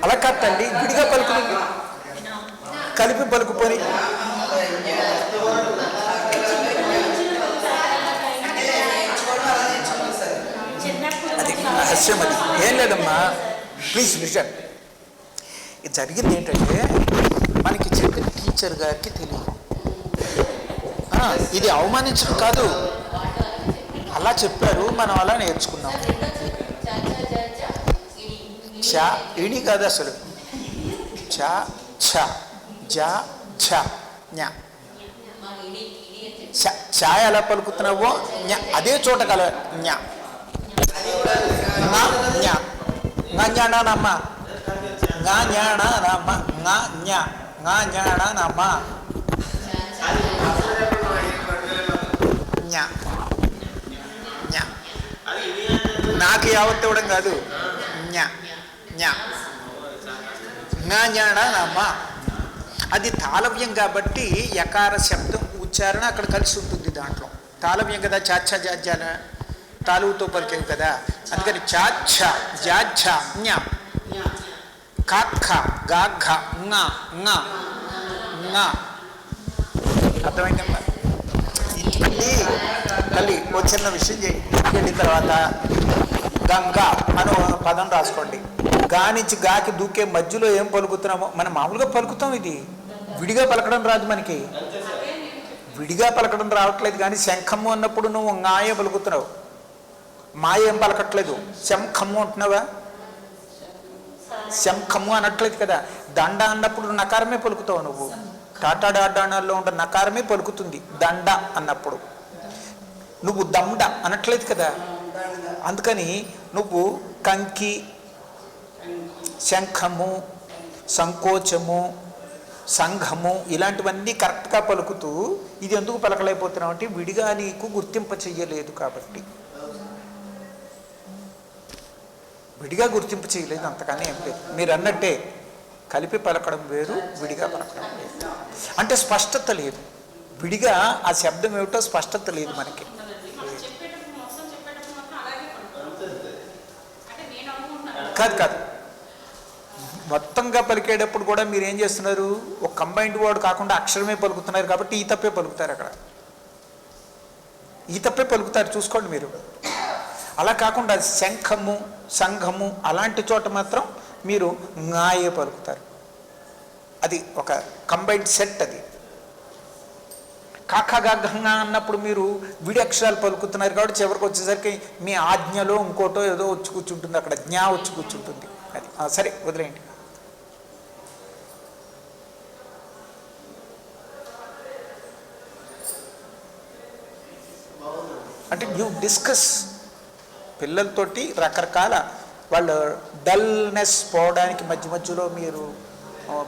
అలా కాదండి, విడిగా పలుకు, కలిపి పలుకుపోని. అది రహస్యం, అది ఏం లేదమ్మా, ప్లీజ్ లిజన్. ఇది జరిగింది ఏంటంటే మనకి చెప్పిన టీచర్ గారికి తెలియదు. ఇది అవమానించడం కాదు, అలా చెప్పారు, మనం అలా నేర్చుకున్నాం. చా ఇడి కాదు అసలు, చా ఛ జా ఛ ఞ. ఛాయ్ ఎలా పలుకుతున్నావో ఞ అదే చోట కల ఞ. జ్ఞానమ్మ జ్ఞానమ్మ జ్ఞానమ్మ నాకు యావత్ ఇవ్వడం కాదు, జ్ఞానమ్మ. అది తాళవ్యం కాబట్టి యకార శబ్దం ఉచ్చారణ అక్కడ కలిసి ఉంటుంది. దాంట్లో తాళవ్యం కదా, చాచ్చ జాజ్యాల తాలువుతో పలికేవి కదా, అందుకని చాచ్చ జాఝ జ్ఞ, కాఖ గాఘ ంగ ంగ ంగ. అర్థమైందమ్మా? ఇంటికి తల్లి ఓ చిన్న విషయం చేయి. వెళ్ళిన తర్వాత గంగా అని పదం రాసుకోండి. గా నుంచి గాకి దూకే మధ్యలో ఏం పలుకుతున్నామో మనం మామూలుగా పలుకుతాం. ఇది విడిగా పలకడం రాదు మనకి, విడిగా పలకడం రావట్లేదు. కానీ శంఖము అన్నప్పుడు నువ్వు ంగాయే పలుకుతున్నావు, మాయ ఏం పలకట్లేదు. శంఖము అంటున్నావా, శంఖము అనట్లేదు కదా. దండ అన్నప్పుడు నకారమే పలుకుతావు నువ్వు. టాటాడాడాణాల్లో ఉన్న నకారమే పలుకుతుంది దండ అన్నప్పుడు. నువ్వు దండ అనట్లేదు కదా. అందుకని నువ్వు కంకి, శంఖము, సంకోచము, సంఘము ఇలాంటివన్నీ కరెక్ట్గా పలుకుతూ ఇది ఎందుకు పలకలేకపోతున్నావు అంటే విడిగా నీకు గుర్తింప చెయ్యలేదు కాబట్టి. విడిగా గుర్తింపు చేయలేదు, అంతకని ఏం లేదు. మీరు అన్నట్టే కలిపి పలకడం వేరు, విడిగా పలకడం వేరు. అంటే స్పష్టత లేదు, విడిగా ఆ శబ్దం ఏమిటో స్పష్టత లేదు మనకి. కాదు మొత్తంగా పలికేటప్పుడు కూడా మీరు ఏం చేస్తున్నారు, ఒక కంబైన్డ్ వర్డ్ కాకుండా అక్షరమే పలుకుతున్నారు కాబట్టి ఈ తప్పే పలుకుతారు. అక్కడ ఈ తప్పే పలుకుతారు, చూసుకోండి మీరు. అలా కాకుండా శంఖము, సంఘము అలాంటి చోట మాత్రం మీరు ంగాయే పలుకుతారు. అది ఒక కంబైన్డ్ సెట్. అది కాఖగాఘంగా అన్నప్పుడు మీరు విడి అక్షరాలు పలుకుతున్నారు కాబట్టి చివరికి వచ్చేసరికి మీ ఆజ్ఞలో ఇంకోటో ఏదో వచ్చి కూర్చుంటుంది, అక్కడ జ్ఞా వచ్చి కూర్చుంటుంది. అది సరే వదిలేయండి. అంటే యూ డిస్కస్ పిల్లలతోటి రకరకాల వాళ్ళ డల్నెస్ పోవడానికి మధ్యలో మీరు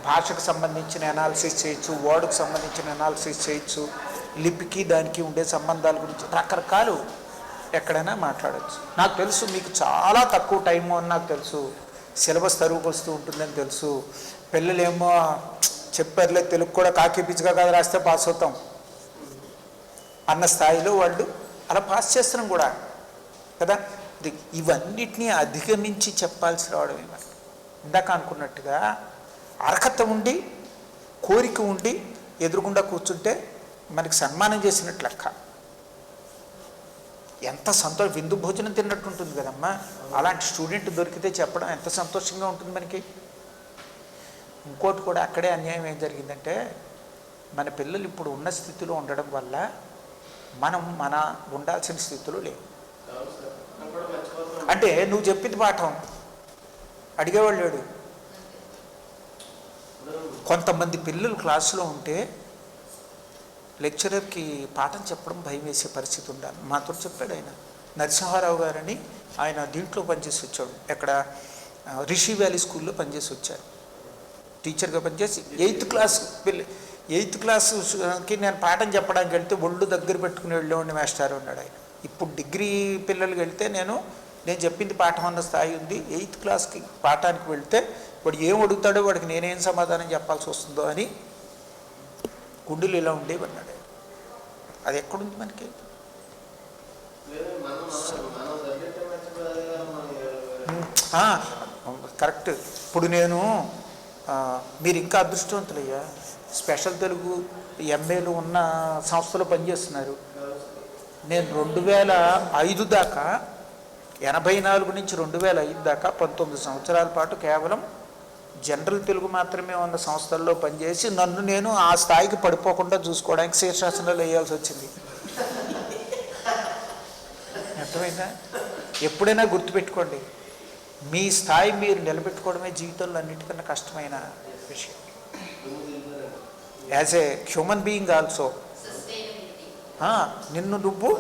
భాషకు సంబంధించిన అనాలిసిస్ చేయొచ్చు, వర్డ్కి సంబంధించిన అనాలిసిస్ చేయొచ్చు, లిపికి దానికి ఉండే సంబంధాల గురించి రకరకాలు ఎక్కడైనా మాట్లాడచ్చు. నాకు తెలుసు మీకు చాలా తక్కువ టైము అని నాకు తెలుసు, సిలబస్ తరువుకు వస్తూ ఉంటుందని తెలుసు. పిల్లలేమో చెప్పారులే తెలుగు కూడా కాకి పిచ్చిగా కాదు రాస్తే పాస్ అవుతాం అన్న స్థాయిలో వాళ్ళు అలా పాస్ చేస్తున్నాం కూడా కదా. ఇవన్నిటినీ అధిగమించి చెప్పాల్సి రావడమే. మరి ఇందాక అనుకున్నట్టుగా అర్హత ఉండి కోరిక ఉండి ఎదురుగుండా కూర్చుంటే మనకి సన్మానం చేసినట్లు లెక్క. ఎంత విందు భోజనం తిన్నట్టు ఉంటుంది కదమ్మా. అలాంటి స్టూడెంట్ దొరికితే చెప్పడం ఎంత సంతోషంగా ఉంటుంది మనకి. ఇంకోటి కూడా అక్కడే అన్యాయం ఏం జరిగిందంటే, మన పిల్లలు ఇప్పుడు ఉన్న స్థితిలో ఉండడం వల్ల మనం ఉండాల్సిన స్థితిలో లేవు. అంటే నువ్వు చెప్పింది పాఠం అడిగేవాళ్ళు లేడు. కొంతమంది పిల్లలు క్లాసులో ఉంటే లెక్చరర్కి పాఠం చెప్పడం భయం వేసే పరిస్థితి ఉండాలి. మాతో చెప్పాడు ఆయన, నరసింహారావు గారని, ఆయన దీంట్లో పనిచేసి వచ్చాడు, ఎక్కడ రిషి వ్యాలీ స్కూల్లో పనిచేసి వచ్చారు, టీచర్గా పనిచేసి 8th క్లాస్ 8th క్లాస్కి నేను పాఠం చెప్పడానికి వెళ్తే ఒళ్ళు దగ్గర పెట్టుకుని వెళ్ళేవాడిని మాస్టర్ ఉన్నాడు ఆయన. ఇప్పుడు డిగ్రీ పిల్లలకి వెళ్తే నేను చెప్పింది పాఠం అన్న స్థాయి ఉంది. 8th క్లాస్కి పాఠానికి వెళ్తే వాడు ఏం అడుగుతాడో వాడికి నేనేం సమాధానం చెప్పాల్సి వస్తుందో అని గుండెలు ఇలా ఉండేవి అన్నాడు. అది ఎక్కడుంది మనకి? కరెక్ట్. ఇప్పుడు నేను మీరు ఇంకా అదృష్టవంతులయ్యా, స్పెషల్ తెలుగు ఎంఏలు ఉన్న సంస్థలో పనిచేస్తున్నారు. నేను 2005 దాకా 84 నుంచి 2005 దాకా 19 సంవత్సరాల పాటు కేవలం జనరల్ తెలుగు మాత్రమే ఉన్న సంస్థల్లో పనిచేసి నన్ను నేను ఆ స్థాయికి పడిపోకుండా చూసుకోవడానికి శీర్షాసనాలు వేయాల్సి వచ్చింది. అర్థమైందా? ఎప్పుడైనా గుర్తుపెట్టుకోండి, మీ స్థాయి మీరు నిలబెట్టుకోవడమే జీవితంలో అన్నిటికన్నా కష్టమైన విషయం. As a human being also నిన్ను నువ్వు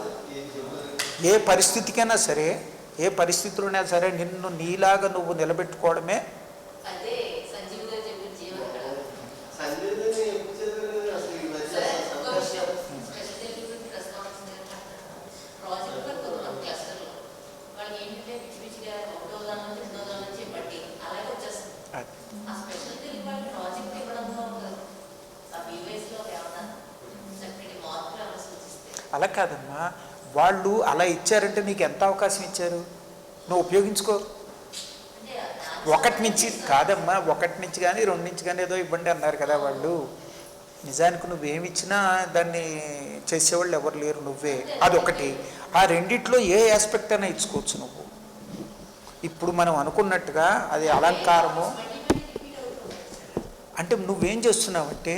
ఏ పరిస్థితికైనా సరే, ఏ పరిస్థితులైనా సరే నిన్ను నీలాగా నువ్వు నిలబెట్టుకోవడమే. అలా కాదమ్మా, వాళ్ళు అలా ఇచ్చారంటే నీకు ఎంత అవకాశం ఇచ్చారు, నువ్వు ఉపయోగించుకో. 1 నుంచి కాదమ్మా, 1 నుంచి కానీ 2 నుంచి కానీ ఏదో ఇవ్వండి అన్నారు కదా వాళ్ళు. నిజానికి నువ్వేమిచ్చినా దాన్ని చేసేవాళ్ళు ఎవరు లేరు, నువ్వే. అదొకటి. ఆ రెండిట్లో ఏ ఆస్పెక్ట్ అయినా ఇచ్చుకోవచ్చు నువ్వు. ఇప్పుడు మనం అనుకున్నట్టుగా అది అలంకారము అంటే నువ్వేం చేస్తున్నావంటే,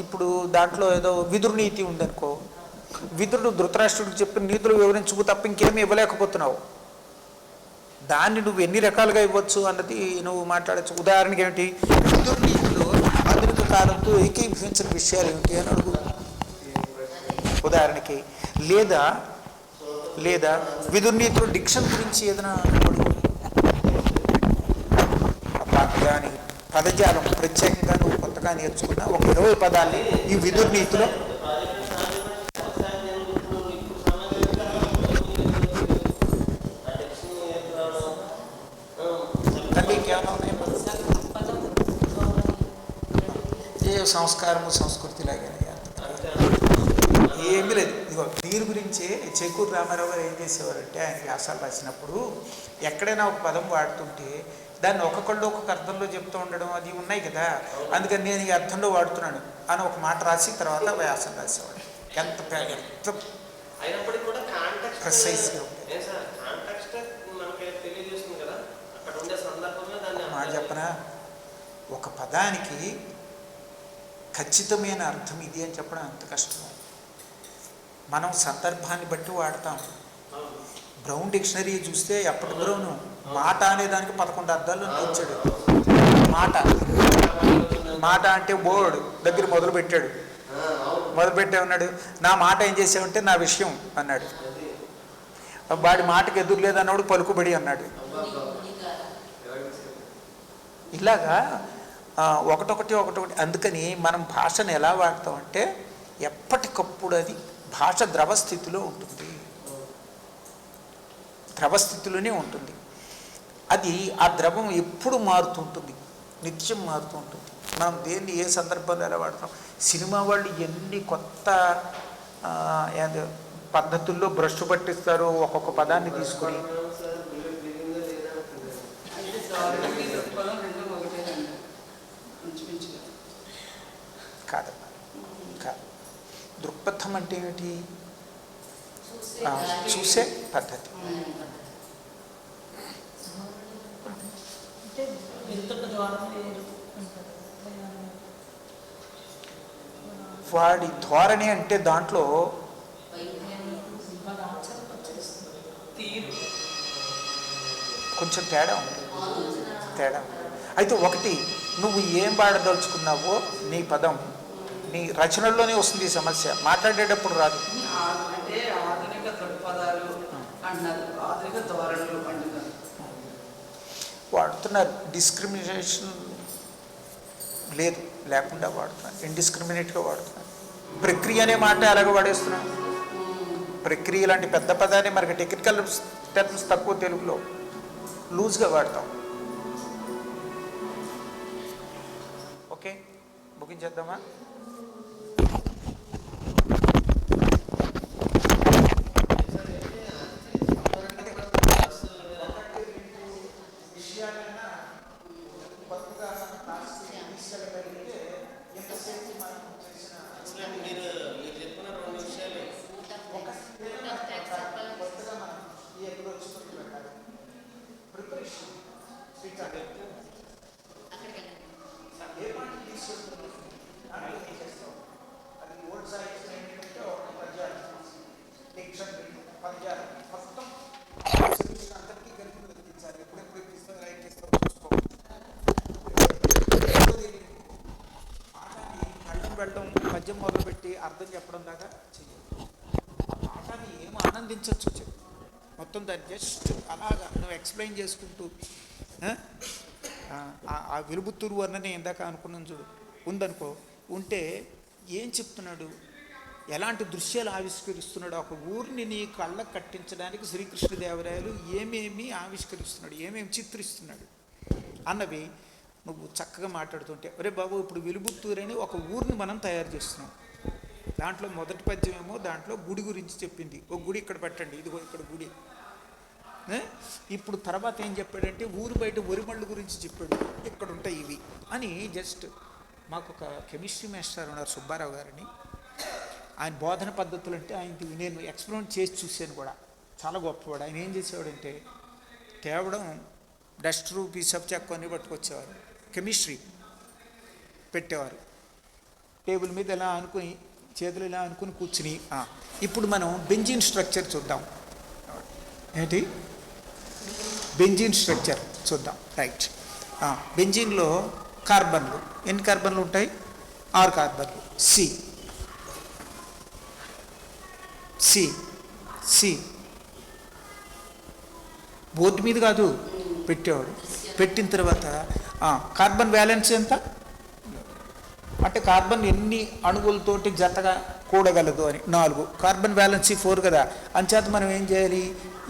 ఇప్పుడు దాంట్లో ఏదో విదురు నీతి ఉందనుకో, విదురుడు ధృతరాష్ట్రుడికి చెప్పిన నీతులు వివరించుకు తప్ప ఇంకేమీ ఇవ్వలేకపోతున్నావు. దాన్ని నువ్వు ఎన్ని రకాలుగా ఇవ్వచ్చు అన్నది నువ్వు మాట్లాడచ్చు. ఉదాహరణకి ఏమిటి, విదురు నీతిలో ఆధునిక కాలంతో ఏకీభవించిన విషయాలు ఏమిటి అని అడుగు ఉదాహరణకి. లేదా విదురు నీతిలో డిక్షన్ గురించి ఏదైనా అడుగు. దాని పదజాలం ప్రత్యేకంగా నువ్వు కొత్తగా నేర్చుకున్న ఒక 20 పదాన్ని ఈ విదురు నీతిలో సంస్కారము సంస్కృతి లాగా ఏమీ లేదు. ఇదిగో దీని గురించే చెక్కూరు రామారావు గారు ఏం చేసేవారంటే, ఆయన వ్యాసాలు రాసినప్పుడు ఎక్కడైనా ఒక పదం వాడుతుంటే దాన్ని ఒక్కొక్కళ్ళు ఒక్కొక్క అర్థంలో చెప్తూ ఉండడం అది ఉన్నాయి కదా, అందుకని నేను ఈ అర్థంలో వాడుతున్నాను అని ఒక మాట రాసి తర్వాత వ్యాసం రాసేవాడు. ఎంత ప్రెసైజ్గా మాట చెప్పనా, ఒక పదానికి ఖచ్చితమైన అర్థం ఇది అని చెప్పడం అంత కష్టం. మనం సందర్భాన్ని బట్టి వాడతాం. బ్రౌన్ డిక్షనరీ చూస్తే ఎప్పటి బ్రౌను మాట అనే దానికి 11 అర్థాలు ఇచ్చాడు. మాట అంటే బోర్డు దగ్గర మొదలుపెట్టే ఉన్నాడు. నా మాట ఏం చేసావంటే నా విషయం అన్నాడు. వాడి మాటకు ఎదురు లేదన్నాడు, పలుకుబడి అన్నాడు. ఇలాగా ఒకటొకటి. అందుకని మనం భాషను ఎలా వాడతామంటే ఎప్పటికప్పుడు అది భాష ద్రవస్థితిలో ఉంటుంది, ద్రవస్థితిలోనే ఉంటుంది. అది ఆ ద్రవం ఎప్పుడు మారుతుంటుంది, నిత్యం మారుతూ ఉంటుంది. మనం దేన్ని ఏ సందర్భంలో ఎలా వాడతాం. సినిమా వాళ్ళు ఎన్ని కొత్త పద్ధతుల్లో బ్రష్ పట్టిస్తారు ఒక్కొక్క పదాన్ని తీసుకొని. కాదమ్మా, కాదు. దృక్పథం అంటే ఏమిటి? చూసే పద్ధతి. వాడి ధోరణి అంటే దాంట్లో కొంచెం తేడా ఉంది. అయితే ఒకటి, నువ్వు ఏం పాడదలుచుకున్నావో నీ పదం నీ రచనల్లోనే వస్తుంది. ఈ సమస్య మాట్లాడేటప్పుడు రాదు. అంటే ఆధునిక దృక్పథాలు అన్నారు, ఆధునిక ధోరణులు అంటున్నారు. వాడుతున్నారు. డిస్క్రిమినేషన్ లేదు, లేకుండా వాడుతున్నారు. ఇండిస్క్రిమినేట్గా వాడుతున్నారు. ప్రక్రియ అనే మాట అలాగే వాడేస్తున్నాను. ప్రక్రియ లాంటి పెద్ద పదాన్ని మనకి టెక్నికల్ టర్మ్స్ తక్కువ తెలుగులో లూజ్గా వాడతాం. ఓకే, ముగించేద్దామా? వెళ్ళడం, పద్యం మొదలుపెట్టి అర్థం చెప్పడం దాకా చెయ్యాలి. ఆ పాఠాన్ని ఏమో ఆనందించవచ్చు చెప్పు, మొత్తం దాన్ని జస్ట్ అలాగా నువ్వు ఎక్స్ప్లెయిన్ చేసుకుంటూ ఆ వెలుబుత్తూరు అన్నని ఇందాక అనుకున్నాను చూడు, ఉందనుకో, ఉంటే ఏం చెప్తున్నాడు, ఎలాంటి దృశ్యాలు ఆవిష్కరిస్తున్నాడు, ఒక ఊరిని నీ కళ్ళకు కట్టించడానికి శ్రీకృష్ణదేవరాయలు ఏమేమి ఆవిష్కరిస్తున్నాడు, ఏమేమి చిత్రిస్తున్నాడు అన్నవి నువ్వు చక్కగా మాట్లాడుతుంటే, ఒరే బాబు ఇప్పుడు వెలుబుత్తూరు అని ఒక ఊరిని మనం తయారు చేస్తున్నాం. దాంట్లో మొదటి పద్యం ఏమో దాంట్లో గుడి గురించి చెప్పింది, ఒక గుడి ఇక్కడ పెట్టండి, ఇదిగో ఇక్కడ గుడి. ఇప్పుడు తర్వాత ఏం చెప్పాడంటే ఊరు బయట వరిమళ్ళు గురించి చెప్పాడు, ఇక్కడ ఉంటాయి ఇవి అని. జస్ట్ మాకు ఒక కెమిస్ట్రీ మాస్టర్ ఉన్నారు సుబ్బారావు గారని, ఆయన బోధన పద్ధతులు అంటే ఆయనకి నేను ఎక్స్పెరిమెంట్ చేసి చూశాను కూడా, చాలా గొప్పవాడు. ఆయన ఏం చేసేవాడంటే తేవడం డస్టరు పీసప్ చెక్క అన్నీ పట్టుకొచ్చేవారు, కెమిస్ట్రీ పెట్టేవారు, టేబుల్ మీద ఇలా అనుకుని చేతులు ఇలా అనుకుని కూర్చుని. ఇప్పుడు మనం బెంజీన్ స్ట్రక్చర్ చూద్దాం. ఏంటి బెంజీన్ స్ట్రక్చర్ చూద్దాం. రైట్, బెంజీన్లో కార్బన్లు ఎన్ని కార్బన్లు ఉంటాయి? 6 కార్బన్లు. సి సి సి బోర్డు మీద కాదు పెట్టేవాడు. పెట్టిన తర్వాత కార్బన్ వ్యాలెన్స్ ఎంత అంటే కార్బన్ ఎన్ని అణువులతోటి జతగా కూడగలదు అని 4. కార్బన్ వ్యాలెన్సీ 4 కదా. అంచేత మనం ఏం చేయాలి,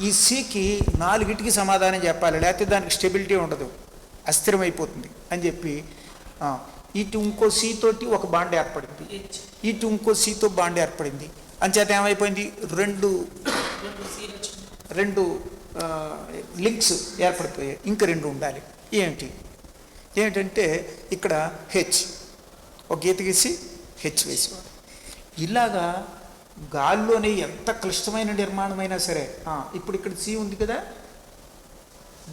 ఈ సికి 4కి సమాధానం చెప్పాలి, లేకపోతే దానికి స్టెబిలిటీ ఉండదు, అస్థిరమైపోతుంది అని చెప్పి ఇటు ఇంకో సి తోటి ఒక బాండ్ ఏర్పడింది, ఇటు ఇంకో సితో బాండ్ ఏర్పడింది. అంచేత ఏమైపోయింది, రెండు లింక్స్ ఏర్పడిపోయాయి, ఇంక 2 ఉండాలి. ఏమిటంటే ఇక్కడ హెచ్ ఒక గీత గీసి హెచ్ వేసేవాడు. ఇలాగా గాల్లోనే ఎంత క్లిష్టమైన నిర్మాణమైనా సరే, ఇప్పుడు ఇక్కడ సి ఉంది కదా,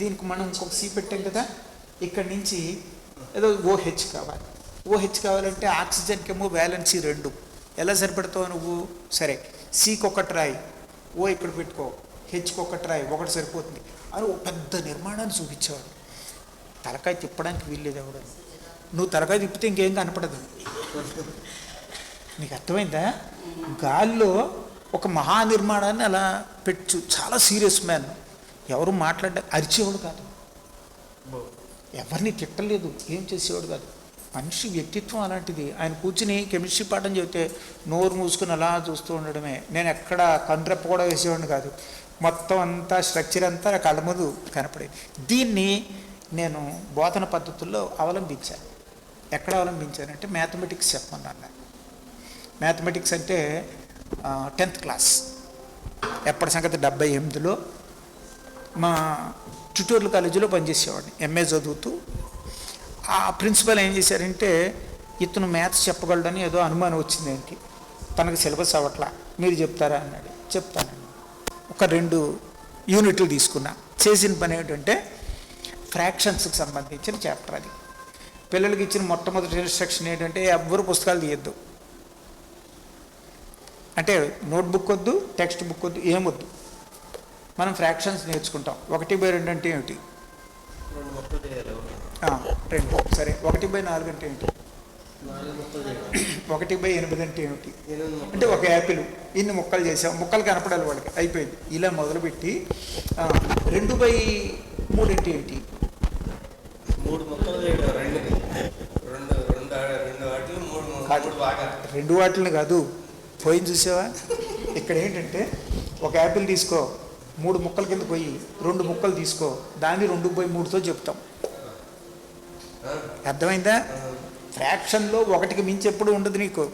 దీనికి మనం ఇంకొక సి పెట్టాం కదా, ఇక్కడి నుంచి ఏదో ఓహెచ్ కావాలి. ఓహెచ్ కావాలంటే ఆక్సిజన్కేమో వ్యాలెన్సీ 2, ఎలా సరిపెడతావు నువ్వు? సరే, సికి ఒకటి రాయి, ఓ ఇక్కడ పెట్టుకో, హెచ్కి ఒకటి రాయి, ఒకటి సరిపోతుంది అని ఒక పెద్ద నిర్మాణాన్ని చూపించేవాడు. తలకాయ తిప్పడానికి వీల్లేదు ఎవడు, నువ్వు తలకాయ తిప్పితే ఇంకేం కనపడదు. నీకు అర్థమైందా? గాల్లో ఒక మహానిర్మాణాన్ని అలా పెట్టు. చాలా సీరియస్ మ్యాన్, ఎవరు అరిచేవాడు కాదు, ఎవరిని తిట్టలేదు, ఏం చేసేవాడు కాదు. మనిషి వ్యక్తిత్వం అలాంటిది. ఆయన కూర్చుని కెమిస్ట్రీ పాఠం చెబితే నోరు మూసుకుని అలా చూస్తూ ఉండడమే. నేను ఎక్కడ కండ్రెప్ప కూడా వేసేవాడిని కాదు, మొత్తం అంతా స్ట్రక్చర్ అంతా కళ్ళ ముందు కనపడేది. దీన్ని నేను బోధన పద్ధతుల్లో అవలంబించాను. ఎక్కడ అవలంబించానంటే మ్యాథమెటిక్స్ చెప్పమన్నాను. మ్యాథమెటిక్స్ అంటే 10th క్లాస్ ఎప్పటి సంగతి 78లో మా ట్యూటోరియల్ కాలేజీలో పనిచేసేవాడిని. ఎంఏ చదువుతూ ఆ ప్రిన్సిపల్ ఏం చేశారంటే, ఇతను మ్యాథ్స్ చెప్పగలడని ఏదో అనుమానం వచ్చింది ఆయనకి, తనకు సిలబస్ అవ్వట్లా, మీరు చెప్తారా అన్నాడు. చెప్తానండి. ఒక 2 యూనిట్లు తీసుకున్నా. చేసిన పని ఏంటంటే ఫ్రాక్షన్స్కి సంబంధించిన చాప్టర్ అది. పిల్లలకి ఇచ్చిన మొట్టమొదటి ఇన్స్ట్రక్షన్ ఏంటంటే ఎవ్వరు పుస్తకాలు తీయద్దు. అంటే నోట్బుక్ వద్దు, టెక్స్ట్ బుక్ వద్దు, ఏమొద్దు. మనం ఫ్రాక్షన్స్ నేర్చుకుంటాం. 1/2 అంటే ఏమిటి? 2. సరే, 1/4 అంటే ఏంటి? 1/8 అంటే ఏమిటి? అంటే ఒక యాపిల్ ఇన్ని ముక్కలు చేసాం, ముక్కలు కనపడాలి వాళ్ళకి, అయిపోయింది. ఇలా మొదలుపెట్టి 2/3 అంటే ఏంటి? 3 ముక్కలు చేయడం, 2 వాటిని కాదు, పోయింది చూసావా? ఇక్కడ ఏంటంటే ఒక యాపిల్ తీసుకో, 3 ముక్కల కింద పోయి 2 ముక్కలు తీసుకో, దాన్ని 2/3తో చెప్తాం. అర్థమైందా? ఫ్రాక్షన్లో 1కి మించి ఎప్పుడు ఉండదు నీకు,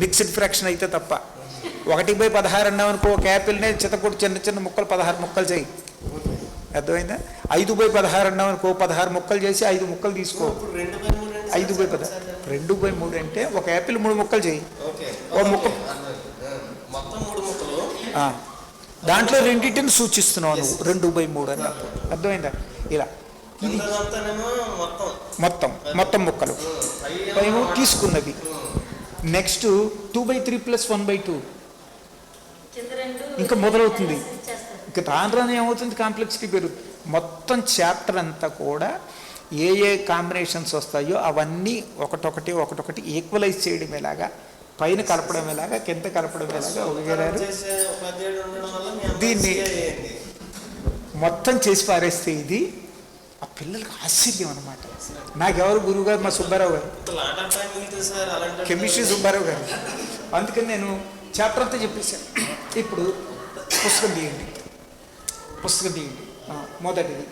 మిక్స్డ్ ఫ్రాక్షన్ అయితే తప్ప. 1/16 అన్నావు అనుకో, ఒక యాపిల్నే చితకొట్టి చిన్న చిన్న ముక్కలు 16 ముక్కలు చేయి. అర్థమైందా? 5/16 అన్నావు అనుకో, 16 ముక్కలు చేసి 5 ముక్కలు తీసుకో. 5/16 2/3 అంటే ఒక యాపిల్ 3 ముక్కలు చేయి. ఒక ముక్క దాంట్లో 2టిని సూచిస్తున్నావు నువ్వు 2/3 అన్న. అర్థమైందా? ఇలా ఇది మొత్తం ముక్కలు పైన తీసుకున్నది. నెక్స్ట్ 2/3 + 1/2 ఇంకా మొదలవుతుంది. ఇంకా రాను ఏమవుతుంది, కాంప్లెక్సిటీ పెరుగుతుంది. మొత్తం చాప్టర్ అంతా కూడా ఏ కాంబినేషన్స్ వస్తాయో అవన్నీ ఒకటొకటి ఈక్వలైజ్ చేయడం ఎలాగా, పైన కలపడం ఎలాగా, కింద కలపడం ఎలాగా వగేరారు. దీన్ని మొత్తం చేసి పారేస్తే ఇది ఆ పిల్లలకు ఆశ్చర్యం అనమాట. నాకెవరు గురువు గారు? మా సుబ్బారావు గారు, కెమిస్ట్రీ సుబ్బారావు గారు. అందుకని నేను చాప్టర్ అంతా చెప్పేశాను. ఇప్పుడు పుస్తకం తీయండి. మొదటిది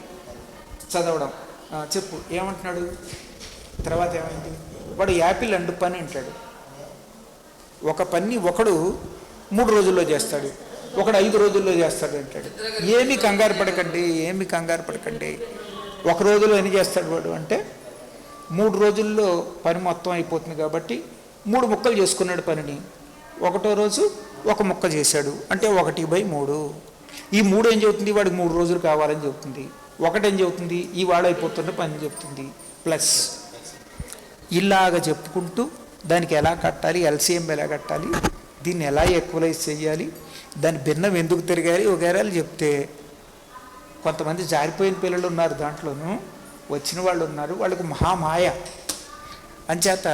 చదవడం. చెప్పు, ఏమంటున్నాడు? తర్వాత ఏమైంది? వాడు యాపిల్ అండు పని అంటాడు. ఒక పని ఒకడు 3 రోజుల్లో చేస్తాడు, ఒకడు 5 రోజుల్లో చేస్తాడు అంటాడు. ఏమీ కంగారు పడకండి. 1 రోజులో ఎన్ని చేస్తాడు వాడు అంటే 3 రోజుల్లో పని మొత్తం అయిపోతుంది కాబట్టి 3 ముక్కలు చేసుకున్నాడు పనిని. 1వ రోజు 1 ముక్క చేశాడు అంటే 1/3. ఈ 3 ఏం చెబుతుంది? వాడికి 3 రోజులు కావాలని చెబుతుంది. 1 ఏం చెబుతుంది? ఈ వాడు అయిపోతున్న పని చెప్తుంది. ప్లస్ ఇలాగ చెప్పుకుంటూ దానికి ఎలా కట్టాలి, ఎల్సిఎం ఎలా కట్టాలి, దీన్ని ఎలా ఈక్వలైజ్ చేయాలి, దాని భిన్నం ఎందుకు తిరగాలి వగేరాలు చెప్తే కొంతమంది జారిపోయిన పిల్లలు ఉన్నారు, దాంట్లోనూ వచ్చిన వాళ్ళు ఉన్నారు. వాళ్ళకు మహామాయ. అంచేత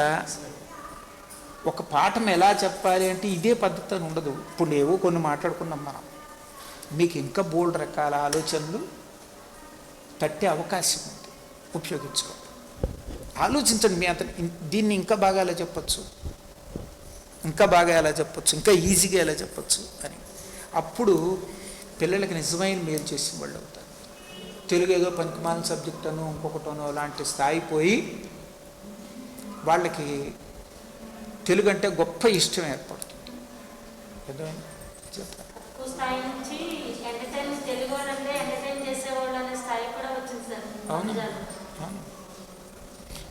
ఒక పాఠం ఎలా చెప్పాలి అంటే ఇదే పద్ధతి అని ఉండదు. ఇప్పుడు ఏవో కొన్ని మాట్లాడుకున్నాం మనం. మీకు ఇంకా బోల్డ్ రకాల ఆలోచనలు తట్టే అవకాశం ఉంది, ఉపయోగించుకో. ఆలోచించండి. మీ అంత దీన్ని ఇంకా బాగా ఎలా చెప్పచ్చు, ఇంకా ఈజీగా ఎలా చెప్పచ్చు అని. అప్పుడు పిల్లలకి నిజమైన మేలు చేసిన వాళ్ళు అవుతారు. తెలుగు ఏదో పనికిమాలిన సబ్జెక్ట్ అను ఇంకొకటనో అలాంటి స్థాయి పోయి వాళ్ళకి తెలుగు అంటే గొప్ప ఇష్టం ఏర్పడుతుంది. అర్థమైంది? చెప్తాను. అవును,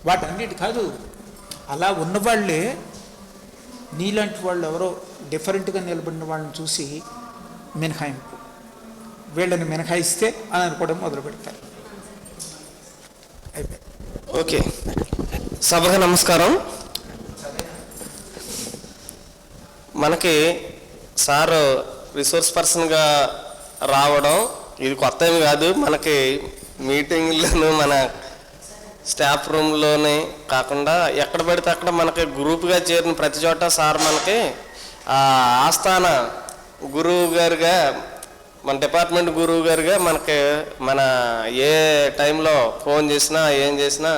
వాటన్నిటి కాదు, అలా ఉన్నవాళ్ళే నీలాంటి వాళ్ళు ఎవరో డిఫరెంట్గా నిలబడిన వాళ్ళని చూసి మినహాయింపు, వీళ్ళని మినహాయిస్తే అని అనుకోవడం మొదలు పెడతారు. అయిపోయింది. ఓకే, సభకు నమస్కారం. మనకి సార్ రిసోర్స్ పర్సన్గా రావడం ఇది కొత్త ఏమి కాదు. మనకి మీటింగ్లోనూ మన స్టాఫ్ రూమ్లోనే కాకుండా ఎక్కడ పడితే అక్కడ మనకి గ్రూప్గా చేరిన ప్రతి చోట సార్ మనకి ఆస్థాన గురువు గారుగా, మన డిపార్ట్మెంట్ గురువు గారుగా మనకి మన ఏ టైంలో ఫోన్ చేసినా ఏం చేసినా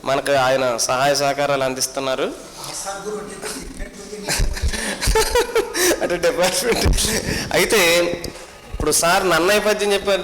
మనకు ఆయన సహాయ సహకారాలు అందిస్తున్నారు. అంటే డిపార్ట్మెంట్ అయితే ఇప్పుడు సార్ నన్నయ్య పద్యం చెప్పారు.